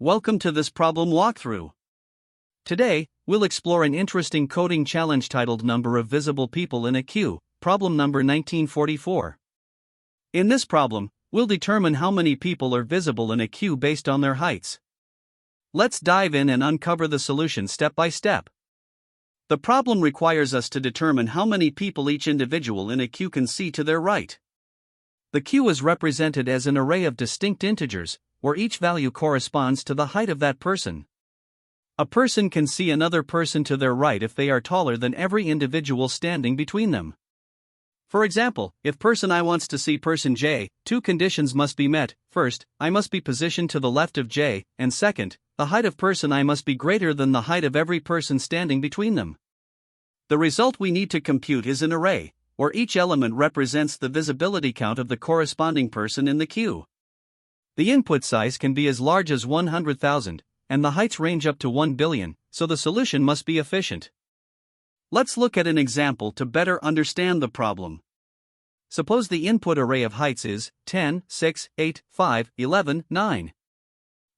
welcome to this problem walkthrough. Today, we'll explore an interesting coding challenge titled Number of Visible People in a Queue, problem number 1944. In this problem, we'll determine how many people are visible in a queue based on their heights. Let's dive in and uncover the solution step by step. The problem requires us to determine how many people each individual in a queue can see to their right. The queue is represented as an array of distinct integers, where each value corresponds to the height of that person. A person can see another person to their right if they are taller than every individual standing between them. For example, if person I wants to see person J, two conditions must be met. First, I must be positioned to the left of J, and second, the height of person I must be greater than the height of every person standing between them. The result we need to compute is an array, where each element represents the visibility count of the corresponding person in the queue. The input size can be as large as 100,000, and the heights range up to 1 billion, so the solution must be efficient. Let's look at an example to better understand the problem. Suppose the input array of heights is 10, 6, 8, 5, 11, 9.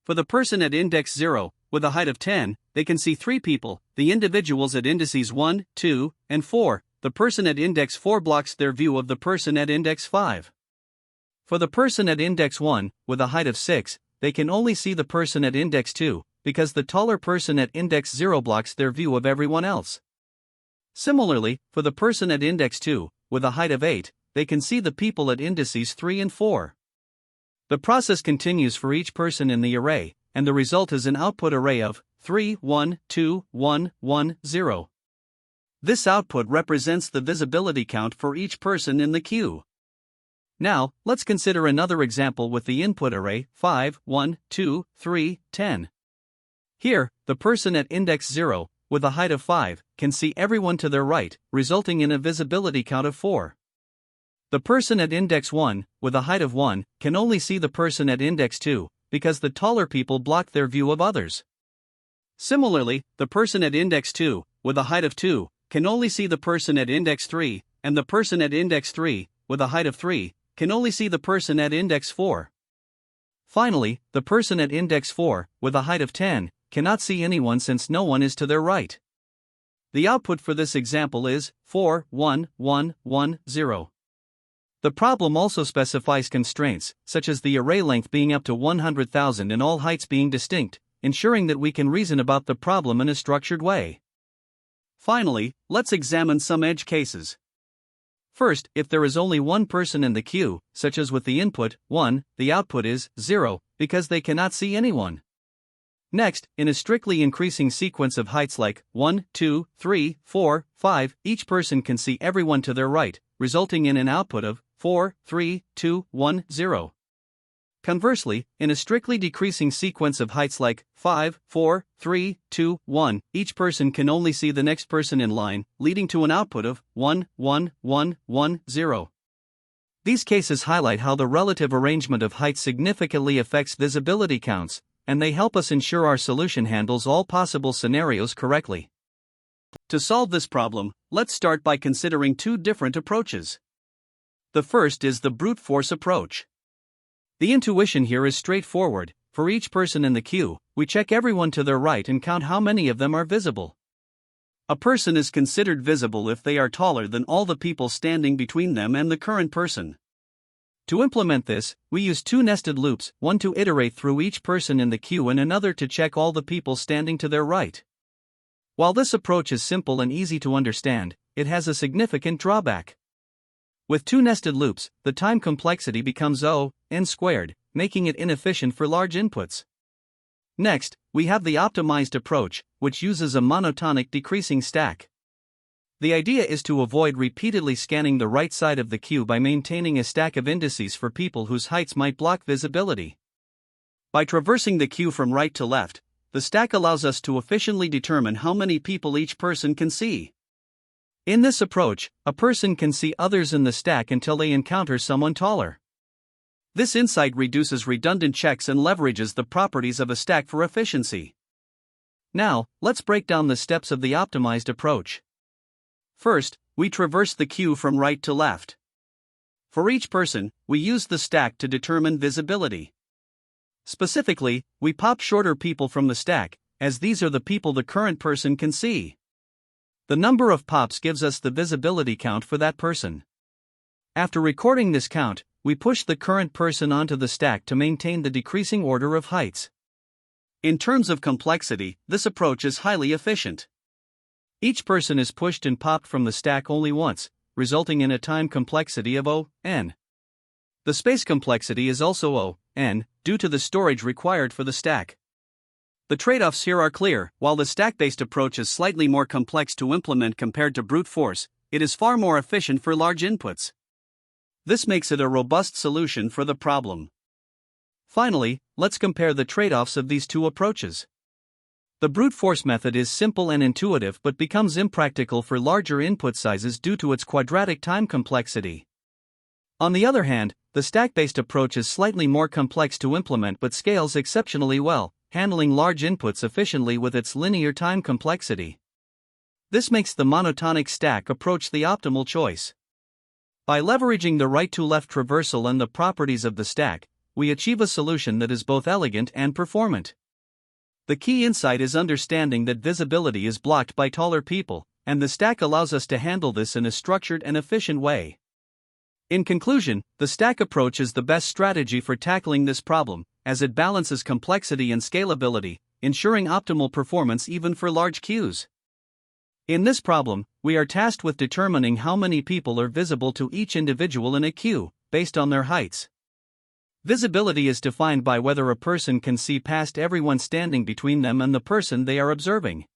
For the person at index 0, with a height of 10, they can see 3 people, the individuals at indices 1, 2, and 4. The person at index 4 blocks their view of the person at index 5. For the person at index 1, with a height of 6, they can only see the person at index 2, because the taller person at index 0 blocks their view of everyone else. Similarly, for the person at index 2, with a height of 8, they can see the people at indices 3 and 4. The process continues for each person in the array, and the result is an output array of 3, 1, 2, 1, 1, 0. This output represents the visibility count for each person in the queue. Now, let's consider another example with the input array 5, 1, 2, 3, 10. Here, the person at index 0, with a height of 5, can see everyone to their right, resulting in a visibility count of 4. The person at index 1, with a height of 1, can only see the person at index 2, because the taller people block their view of others. Similarly, the person at index 2, with a height of 2, can only see the person at index 3, and the person at index 3, with a height of 3, can only see the person at index 4. Finally, the person at index 4, with a height of 10, cannot see anyone since no one is to their right. The output for this example is 4, 1, 1, 1, 0. The problem also specifies constraints, such as the array length being up to 100,000 and all heights being distinct, ensuring that we can reason about the problem in a structured way. Finally, let's examine some edge cases. First, if there is only one person in the queue, such as with the input 1, the output is 0, because they cannot see anyone. Next, in a strictly increasing sequence of heights like 1, 2, 3, 4, 5, each person can see everyone to their right, resulting in an output of 4, 3, 2, 1, 0. Conversely, in a strictly decreasing sequence of heights like 5, 4, 3, 2, 1, each person can only see the next person in line, leading to an output of 1, 1, 1, 1, 0. These cases highlight how the relative arrangement of heights significantly affects visibility counts, and they help us ensure our solution handles all possible scenarios correctly. To solve this problem, let's start by considering two different approaches. The first is the brute force approach. The intuition here is straightforward. For each person in the queue, we check everyone to their right and count how many of them are visible. A person is considered visible if they are taller than all the people standing between them and the current person. To implement this, we use two nested loops, one to iterate through each person in the queue and another to check all the people standing to their right. While this approach is simple and easy to understand, it has a significant drawback. With two nested loops, the time complexity becomes n squared, making it inefficient for large inputs. Next, we have the optimized approach, which uses a monotonic decreasing stack. The idea is to avoid repeatedly scanning the right side of the queue by maintaining a stack of indices for people whose heights might block visibility. By traversing the queue from right to left, the stack allows us to efficiently determine how many people each person can see. In this approach, a person can see others in the stack until they encounter someone taller. This insight reduces redundant checks and leverages the properties of a stack for efficiency. Now, let's break down the steps of the optimized approach. First, we traverse the queue from right to left. For each person, we use the stack to determine visibility. Specifically, we pop shorter people from the stack, as these are the people the current person can see. The number of pops gives us the visibility count for that person. After recording this count, we push the current person onto the stack to maintain the decreasing order of heights. In terms of complexity, this approach is highly efficient. Each person is pushed and popped from the stack only once, resulting in a time complexity of O(n). The space complexity is also O(n), due to the storage required for the stack. The trade-offs here are clear. While the stack-based approach is slightly more complex to implement compared to brute force, it is far more efficient for large inputs. This makes it a robust solution for the problem. Finally, let's compare the trade-offs of these two approaches. The brute force method is simple and intuitive but becomes impractical for larger input sizes due to its quadratic time complexity. On the other hand, the stack-based approach is slightly more complex to implement but scales exceptionally well, handling large inputs efficiently with its linear time complexity. This makes the monotonic stack approach the optimal choice. By leveraging the right-to-left traversal and the properties of the stack, we achieve a solution that is both elegant and performant. The key insight is understanding that visibility is blocked by taller people, and the stack allows us to handle this in a structured and efficient way. In conclusion, the stack approach is the best strategy for tackling this problem, as it balances complexity and scalability, ensuring optimal performance even for large queues. In this problem, we are tasked with determining how many people are visible to each individual in a queue, based on their heights. Visibility is defined by whether a person can see past everyone standing between them and the person they are observing.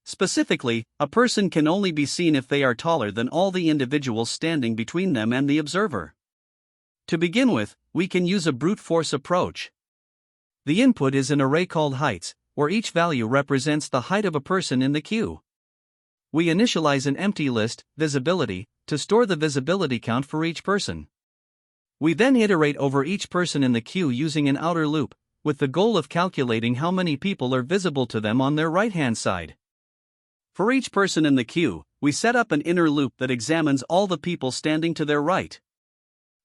Specifically, a person can only be seen if they are taller than all the individuals standing between them and the observer. To begin with, we can use a brute force approach. The input is an array called heights, where each value represents the height of a person in the queue. We initialize an empty list, visibility, to store the visibility count for each person. We then iterate over each person in the queue using an outer loop, with the goal of calculating how many people are visible to them on their right-hand side. For each person in the queue, we set up an inner loop that examines all the people standing to their right.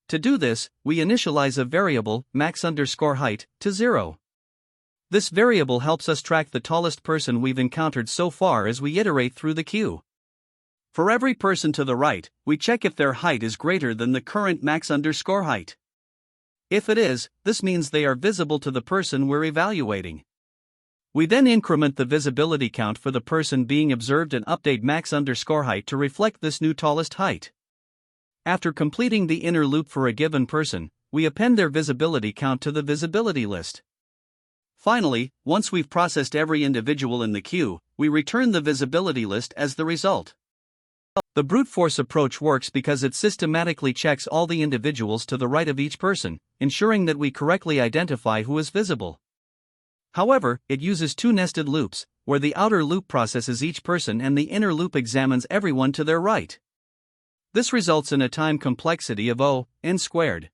To do this, we initialize a variable, max_height, to 0. This variable helps us track the tallest person we've encountered so far as we iterate through the queue. For every person to the right, we check if their height is greater than the current max_height. If it is, this means they are visible to the person we're evaluating. We then increment the visibility count for the person being observed and update max_height to reflect this new tallest height. After completing the inner loop for a given person, we append their visibility count to the visibility list. Finally, once we've processed every individual in the queue, we return the visibility list as the result. The brute force approach works because it systematically checks all the individuals to the right of each person, ensuring that we correctly identify who is visible. However, it uses two nested loops, where the outer loop processes each person and the inner loop examines everyone to their right. This results in a time complexity of O(n²).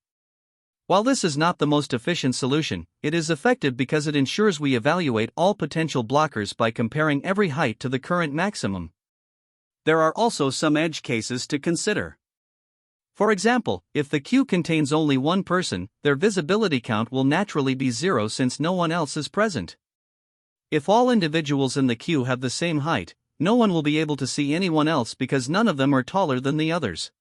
While this is not the most efficient solution, it is effective because it ensures we evaluate all potential blockers by comparing every height to the current maximum. There are also some edge cases to consider. For example, if the queue contains only one person, their visibility count will naturally be 0 since no one else is present. If all individuals in the queue have the same height, no one will be able to see anyone else because none of them are taller than the others.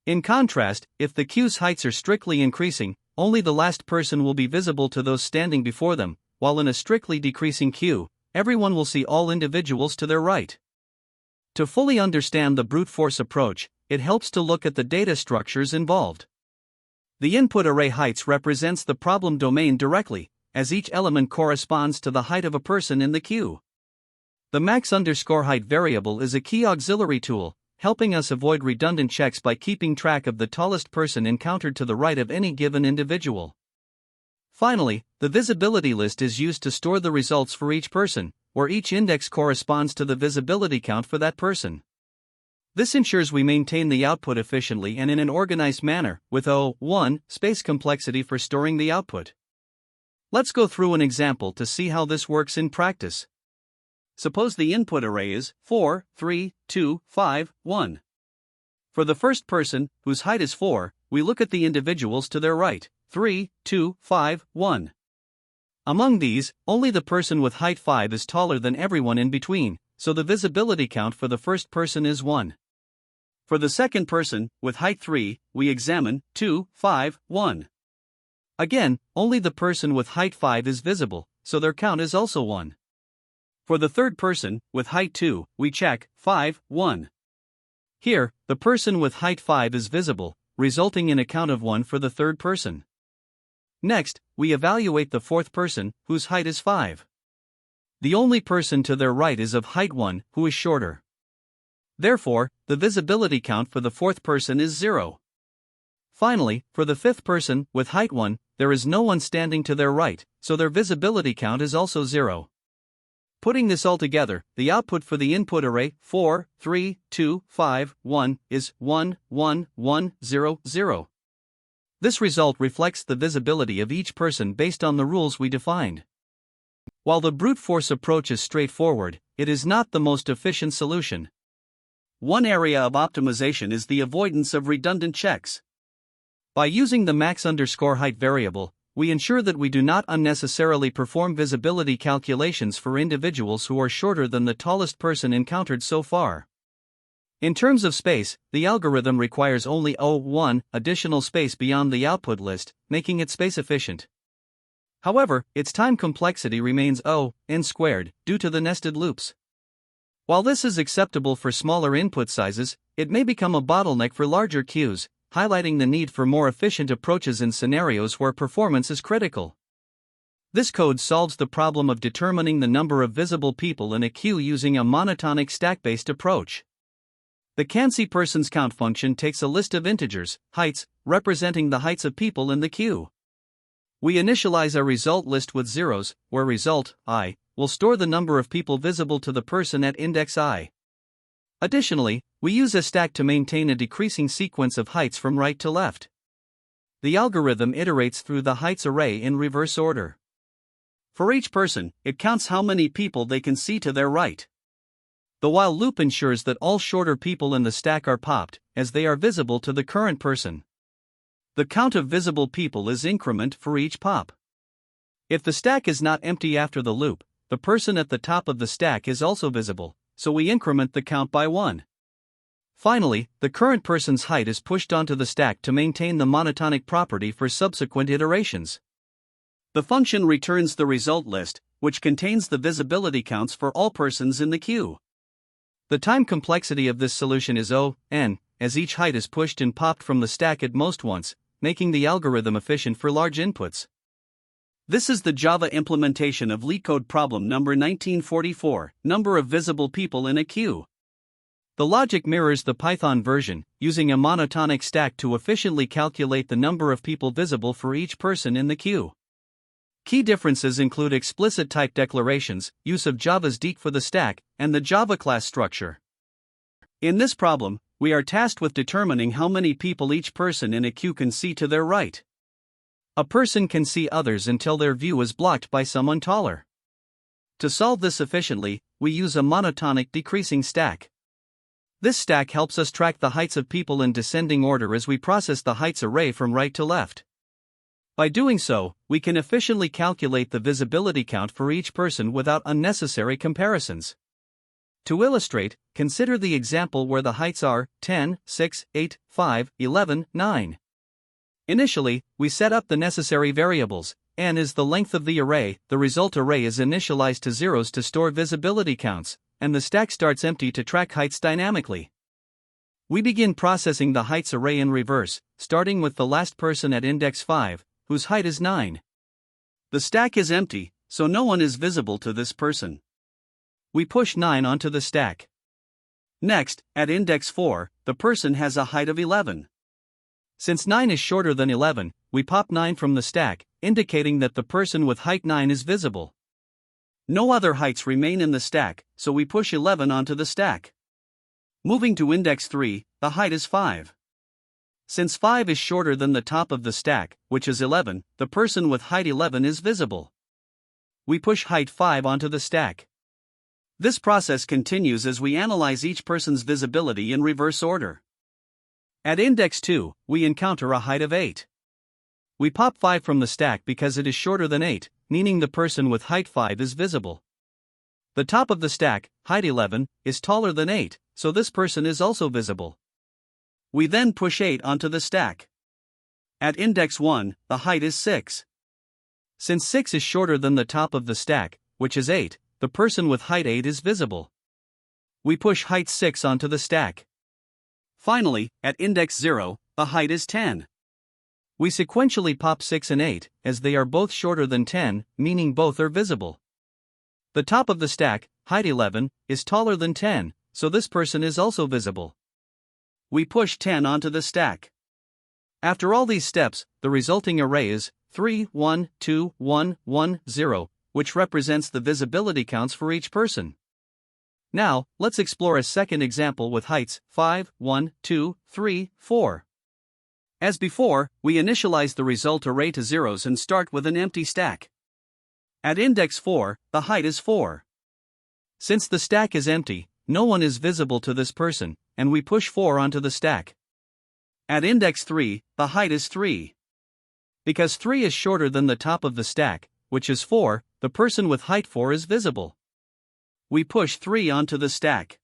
In contrast, if the queue's heights are strictly increasing, only the last person will be visible to those standing before them, while in a strictly decreasing queue, everyone will see all individuals to their right. To fully understand the brute force approach, it helps to look at the data structures involved. The input array heights represents the problem domain directly, as each element corresponds to the height of a person in the queue. The max_height variable is a key auxiliary tool, helping us avoid redundant checks by keeping track of the tallest person encountered to the right of any given individual. Finally, the visibility list is used to store the results for each person, where each index corresponds to the visibility count for that person. This ensures we maintain the output efficiently and in an organized manner, with O(1) space complexity for storing the output. Let's go through an example to see how this works in practice. Suppose the input array is 4, 3, 2, 5, 1. For the first person, whose height is 4, we look at the individuals to their right, 3, 2, 5, 1. Among these, only the person with height 5 is taller than everyone in between, so the visibility count for the first person is 1. For the second person, with height 3, we examine 2, 5, 1. Again, only the person with height 5 is visible, so their count is also 1. For the third person, with height 2, we check 5, 1. Here, the person with height 5 is visible, resulting in a count of 1 for the third person. Next, we evaluate the fourth person, whose height is 5. The only person to their right is of height 1, who is shorter. Therefore, the visibility count for the fourth person is 0. Finally, for the fifth person, with height 1, there is no one standing to their right, so their visibility count is also 0. Putting this all together, the output for the input array 4, 3, 2, 5, 1 is 1, 1, 1, 0, 0. This result reflects the visibility of each person based on the rules we defined. While the brute force approach is straightforward, it is not the most efficient solution. One area of optimization is the avoidance of redundant checks. By using the max_height variable, we ensure that we do not unnecessarily perform visibility calculations for individuals who are shorter than the tallest person encountered so far. In terms of space, the algorithm requires only 1 additional space beyond the output list, making it space efficient. However, its time complexity remains n squared due to the nested loops. While this is acceptable for smaller input sizes, it may become a bottleneck for larger queues, highlighting the need for more efficient approaches in scenarios where performance is critical. This code solves the problem of determining the number of visible people in a queue using a monotonic stack-based approach. The canCPersonsCount function takes a list of integers, heights, representing the heights of people in the queue. We initialize a result list with zeros, where result, I, will store the number of people visible to the person at index I. Additionally, we use a stack to maintain a decreasing sequence of heights from right to left. The algorithm iterates through the heights array in reverse order. For each person, it counts how many people they can see to their right. The while loop ensures that all shorter people in the stack are popped, as they are visible to the current person. The count of visible people is increment for each pop. If the stack is not empty after the loop, the person at the top of the stack is also visible, so we increment the count by 1. Finally, the current person's height is pushed onto the stack to maintain the monotonic property for subsequent iterations. The function returns the result list, which contains the visibility counts for all persons in the queue. The time complexity of this solution is n, as each height is pushed and popped from the stack at most once, making the algorithm efficient for large inputs. This is the Java implementation of LeetCode problem number 1944, number of visible people in a queue. The logic mirrors the Python version, using a monotonic stack to efficiently calculate the number of people visible for each person in the queue. Key differences include explicit type declarations, use of Java's deque for the stack, and the Java class structure. In this problem, we are tasked with determining how many people each person in a queue can see to their right. A person can see others until their view is blocked by someone taller. To solve this efficiently, we use a monotonic decreasing stack. This stack helps us track the heights of people in descending order as we process the heights array from right to left. By doing so, we can efficiently calculate the visibility count for each person without unnecessary comparisons. To illustrate, consider the example where the heights are 10, 6, 8, 5, 11, 9. Initially, we set up the necessary variables. N is the length of the array, the result array is initialized to zeros to store visibility counts, and the stack starts empty to track heights dynamically. We begin processing the heights array in reverse, starting with the last person at index 5, whose height is 9. The stack is empty, so no one is visible to this person. We push 9 onto the stack. Next, at index 4, the person has a height of 11. Since 9 is shorter than 11, we pop 9 from the stack, indicating that the person with height 9 is visible. No other heights remain in the stack, so we push 11 onto the stack. Moving to index 3, the height is 5. Since 5 is shorter than the top of the stack, which is 11, the person with height 11 is visible. We push height 5 onto the stack. This process continues as we analyze each person's visibility in reverse order. At index 2, we encounter a height of 8. We pop 5 from the stack because it is shorter than 8, meaning the person with height 5 is visible. The top of the stack, height 11, is taller than 8, so this person is also visible. We then push 8 onto the stack. At index 1, the height is 6. Since 6 is shorter than the top of the stack, which is 8, the person with height 8 is visible. We push height 6 onto the stack. Finally, at index 0, the height is 10. We sequentially pop 6 and 8, as they are both shorter than 10, meaning both are visible. The top of the stack, height 11, is taller than 10, so this person is also visible. We push 10 onto the stack. After all these steps, the resulting array is 3, 1, 2, 1, 1, 0, which represents the visibility counts for each person. Now, let's explore a second example with heights 5, 1, 2, 3, 4. As before, we initialize the result array to zeros and start with an empty stack. At index 4, the height is 4. Since the stack is empty, no one is visible to this person, and we push 4 onto the stack. At index 3, the height is 3. Because 3 is shorter than the top of the stack, which is 4, the person with height 4 is visible. We push 3 onto the stack.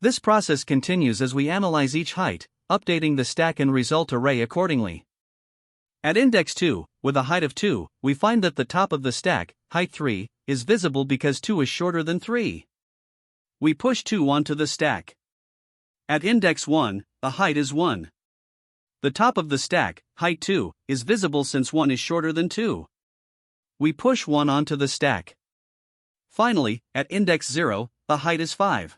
This process continues as we analyze each height, updating the stack and result array accordingly. At index 2, with a height of 2, we find that the top of the stack, height 3, is visible because 2 is shorter than 3. We push 2 onto the stack. At index 1, the height is 1. The top of the stack, height 2, is visible since 1 is shorter than 2. We push 1 onto the stack. Finally, at index 0, the height is 5.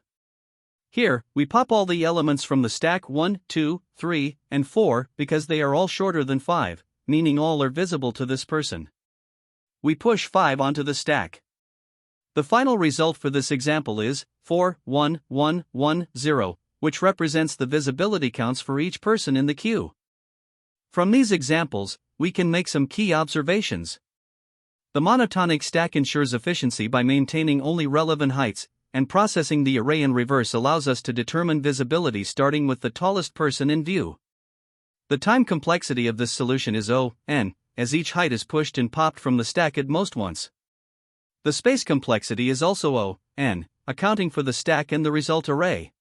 Here, we pop all the elements from the stack 1, 2, 3, and 4 because they are all shorter than 5, meaning all are visible to this person. We push 5 onto the stack. The final result for this example is 4, 1, 1, 1, 0, which represents the visibility counts for each person in the queue. From these examples, we can make some key observations. The monotonic stack ensures efficiency by maintaining only relevant heights, and processing the array in reverse allows us to determine visibility starting with the tallest person in view. The time complexity of this solution is O(n), as each height is pushed and popped from the stack at most once. The space complexity is also O(n), accounting for the stack and the result array.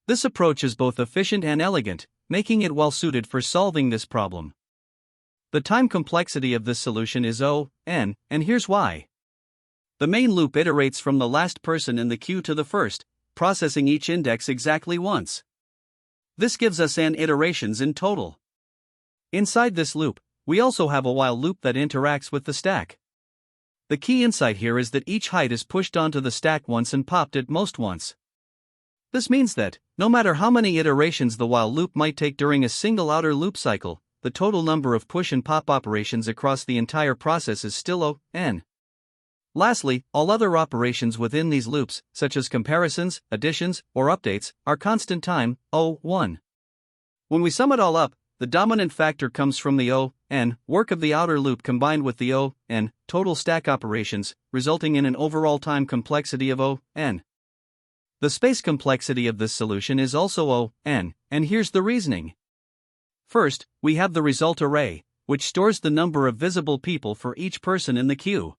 This approach is both efficient and elegant, making it well suited for solving this problem. The time complexity of this solution is O(n), and here's why. The main loop iterates from the last person in the queue to the first, processing each index exactly once. This gives us n iterations in total. Inside this loop, we also have a while loop that interacts with the stack. The key insight here is that each height is pushed onto the stack once and popped at most once. This means that, no matter how many iterations the while loop might take during a single outer loop cycle, the total number of push and pop operations across the entire process is still O(n). Lastly, all other operations within these loops, such as comparisons, additions, or updates, are constant time, O(1). When we sum it all up, the dominant factor comes from the O(n) work of the outer loop combined with the O(n) total stack operations, resulting in an overall time complexity of O(n). The space complexity of this solution is also O(n), and here's the reasoning. First, we have the result array, which stores the number of visible people for each person in the queue.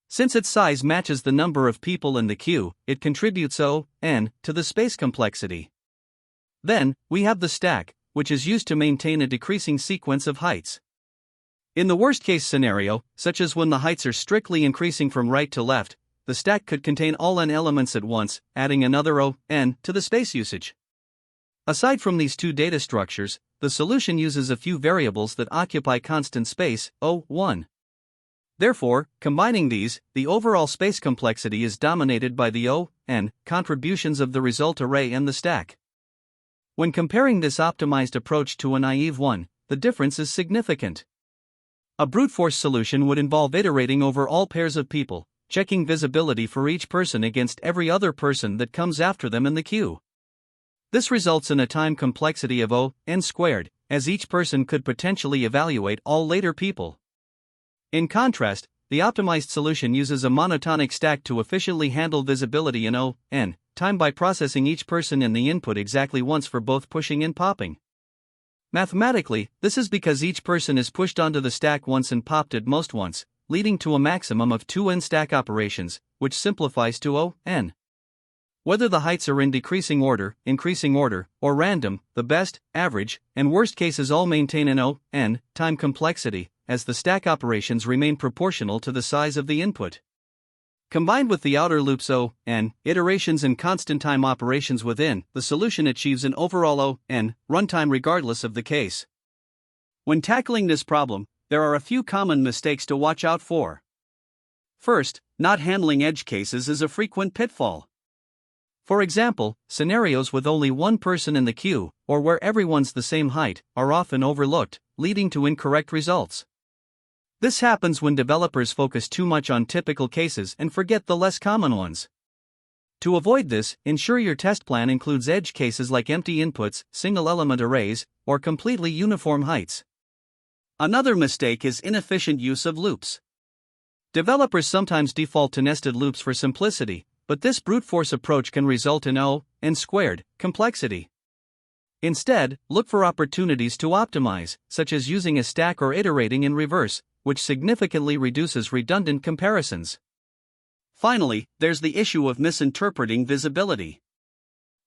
Since its size matches the number of people in the queue, it contributes O(n) to the space complexity. Then, we have the stack, which is used to maintain a decreasing sequence of heights. In the worst-case scenario, such as when the heights are strictly increasing from right to left, the stack could contain all n elements at once, adding another O(n) to the space usage. Aside from these two data structures, the solution uses a few variables that occupy constant space, O(1). Therefore, combining these, the overall space complexity is dominated by the O(n) contributions of the result array and the stack. When comparing this optimized approach to a naive one, the difference is significant. A brute force solution would involve iterating over all pairs of people, checking visibility for each person against every other person that comes after them in the queue. This results in a time complexity of O(n squared, as each person could potentially evaluate all later people. In contrast, the optimized solution uses a monotonic stack to efficiently handle visibility in O(n) time by processing each person in the input exactly once for both pushing and popping. Mathematically, this is because each person is pushed onto the stack once and popped at most once, leading to a maximum of 2n stack operations, which simplifies to O(n). Whether the heights are in decreasing order, increasing order, or random, the best, average, and worst cases all maintain an O(n) time complexity, as the stack operations remain proportional to the size of the input. Combined with the outer loop's O(n) iterations and constant time operations within, the solution achieves an overall O(n) runtime regardless of the case. When tackling this problem, there are a few common mistakes to watch out for. First, not handling edge cases is a frequent pitfall. For example, scenarios with only one person in the queue, or where everyone's the same height, are often overlooked, leading to incorrect results. This happens when developers focus too much on typical cases and forget the less common ones. To avoid this, ensure your test plan includes edge cases like empty inputs, single-element arrays, or completely uniform heights. Another mistake is inefficient use of loops. Developers sometimes default to nested loops for simplicity, but this brute force approach can result in O(n)² complexity. Instead, look for opportunities to optimize, such as using a stack or iterating in reverse, which significantly reduces redundant comparisons. Finally, there's the issue of misinterpreting visibility.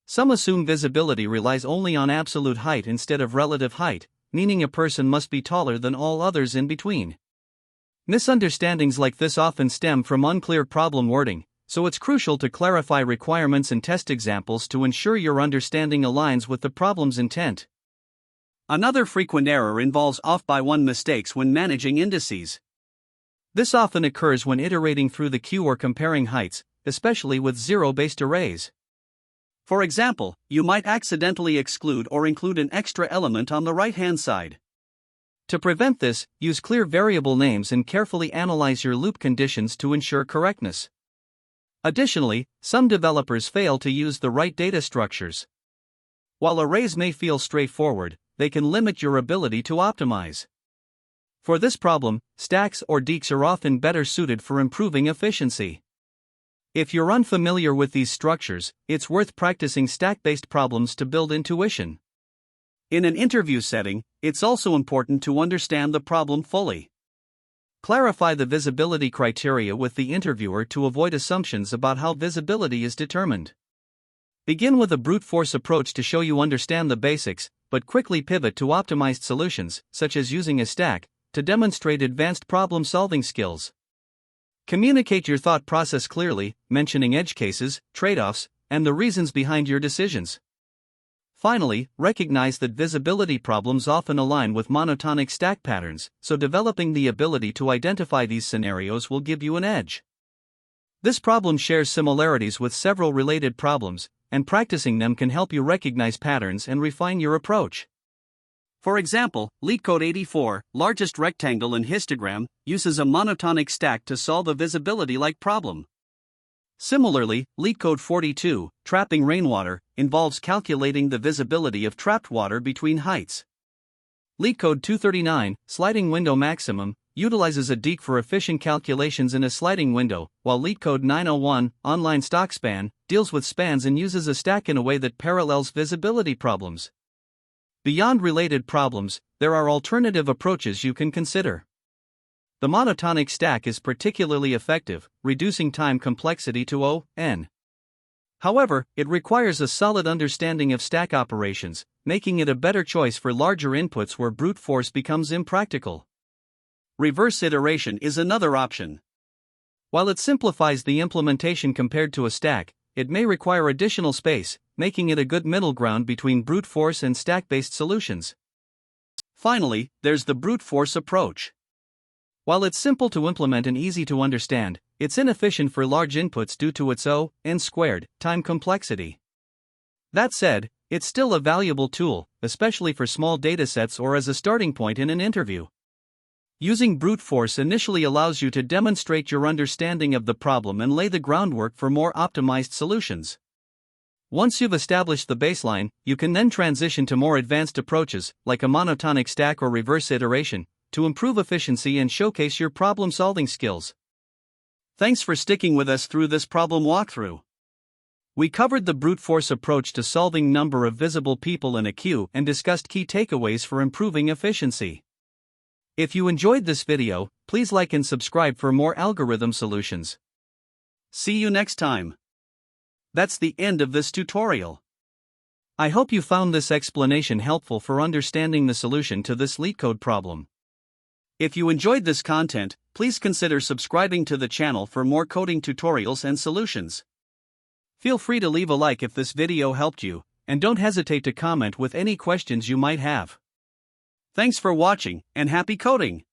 Some assume visibility relies only on absolute height instead of relative height, meaning a person must be taller than all others in between. Misunderstandings like this often stem from unclear problem wording, so it's crucial to clarify requirements and test examples to ensure your understanding aligns with the problem's intent. Another frequent error involves off-by-one mistakes when managing indices. This often occurs when iterating through the queue or comparing heights, especially with zero-based arrays. For example, you might accidentally exclude or include an extra element on the right-hand side. To prevent this, use clear variable names and carefully analyze your loop conditions to ensure correctness. Additionally, some developers fail to use the right data structures. While arrays may feel straightforward, they can limit your ability to optimize. For this problem, stacks or deques are often better suited for improving efficiency. If you're unfamiliar with these structures, it's worth practicing stack-based problems to build intuition. In an interview setting, it's also important to understand the problem fully. Clarify the visibility criteria with the interviewer to avoid assumptions about how visibility is determined. Begin with a brute force approach to show you understand the basics, but quickly pivot to optimized solutions, such as using a stack, to demonstrate advanced problem-solving skills. Communicate your thought process clearly, mentioning edge cases, trade-offs, and the reasons behind your decisions. Finally, recognize that visibility problems often align with monotonic stack patterns, so developing the ability to identify these scenarios will give you an edge. This problem shares similarities with several related problems, and practicing them can help you recognize patterns and refine your approach. For example, LeetCode 84, largest rectangle in histogram, uses a monotonic stack to solve a visibility-like problem. Similarly, LeetCode 42, trapping rainwater, involves calculating the visibility of trapped water between heights. LeetCode 239, sliding window maximum, utilizes a deque for efficient calculations in a sliding window, while LeetCode 901, online stock span, deals with spans and uses a stack in a way that parallels visibility problems. Beyond related problems, there are alternative approaches you can consider. The monotonic stack is particularly effective, reducing time complexity to O(n). However, it requires a solid understanding of stack operations, making it a better choice for larger inputs where brute force becomes impractical. Reverse iteration is another option. While it simplifies the implementation compared to a stack, it may require additional space, making it a good middle ground between brute force and stack-based solutions. Finally, there's the brute force approach. While it's simple to implement and easy to understand, it's inefficient for large inputs due to its O(n)² time complexity. That said, it's still a valuable tool, especially for small datasets or as a starting point in an interview. Using brute force initially allows you to demonstrate your understanding of the problem and lay the groundwork for more optimized solutions. Once you've established the baseline, you can then transition to more advanced approaches, like a monotonic stack or reverse iteration, to improve efficiency and showcase your problem-solving skills. Thanks for sticking with us through this problem walkthrough. We covered the brute force approach to solving number of visible people in a queue and discussed key takeaways for improving efficiency. If you enjoyed this video, please like and subscribe for more algorithm solutions. See you next time. That's the end of this tutorial. I hope you found this explanation helpful for understanding the solution to this LeetCode problem. If you enjoyed this content, please consider subscribing to the channel for more coding tutorials and solutions. Feel free to leave a like if this video helped you, and don't hesitate to comment with any questions you might have. Thanks for watching, and happy coding!